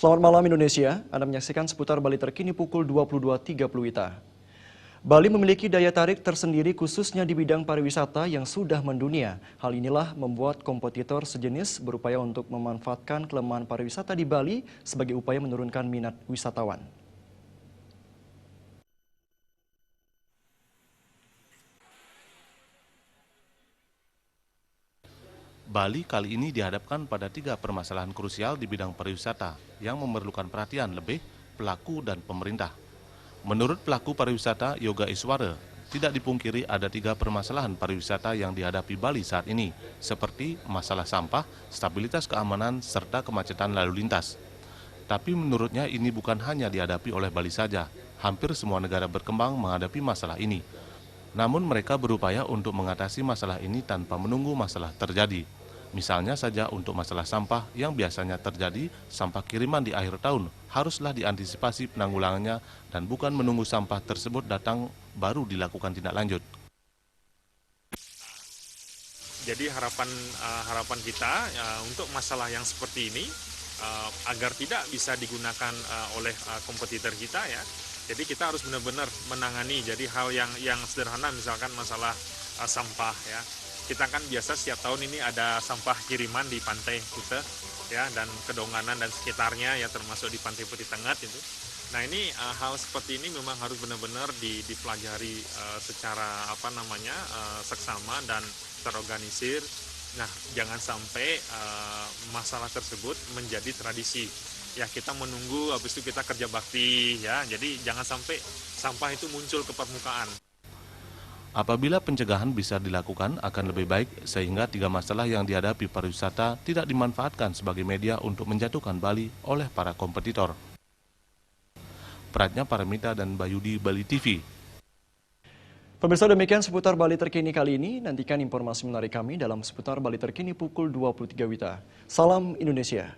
Selamat malam Indonesia, Anda menyaksikan seputar Bali terkini pukul 22.30 WITA. Bali memiliki daya tarik tersendiri khususnya di bidang pariwisata yang sudah mendunia. Hal inilah membuat kompetitor sejenis berupaya untuk memanfaatkan kelemahan pariwisata di Bali sebagai upaya menurunkan minat wisatawan. Bali kali ini dihadapkan pada 3 permasalahan krusial di bidang pariwisata yang memerlukan perhatian lebih pelaku dan pemerintah. Menurut pelaku pariwisata Yoga Iswara, tidak dipungkiri ada 3 permasalahan pariwisata yang dihadapi Bali saat ini, seperti masalah sampah, stabilitas keamanan, serta kemacetan lalu lintas. Tapi menurutnya ini bukan hanya dihadapi oleh Bali saja, hampir semua negara berkembang menghadapi masalah ini. Namun mereka berupaya untuk mengatasi masalah ini tanpa menunggu masalah terjadi. Misalnya saja untuk masalah sampah yang biasanya terjadi sampah kiriman di akhir tahun haruslah diantisipasi penanggulangannya dan bukan menunggu sampah tersebut datang baru dilakukan tindak lanjut. Jadi harapan kita untuk masalah yang seperti ini agar tidak bisa digunakan oleh kompetitor kita ya. Jadi kita harus benar-benar menangani. Jadi hal yang sederhana misalkan masalah sampah ya. Kita kan biasa setiap tahun ini ada sampah kiriman di Pantai Kuta ya dan Kedonganan dan sekitarnya ya termasuk di Pantai Putih Tengah itu. Nah ini hal seperti ini memang harus benar-benar dipelajari secara seksama dan terorganisir. Nah jangan sampai masalah tersebut menjadi tradisi. Ya kita menunggu habis itu kita kerja bakti ya. Jadi jangan sampai sampah itu muncul ke permukaan. Apabila pencegahan bisa dilakukan akan lebih baik sehingga 3 masalah yang dihadapi pariwisata tidak dimanfaatkan sebagai media untuk menjatuhkan Bali oleh para kompetitor. Pratnya Paramita dan Bayudi, Bali TV. Pemirsa, demikian seputar Bali terkini kali ini. Nantikan informasi menarik kami dalam seputar Bali terkini pukul 23 WITA. Salam Indonesia.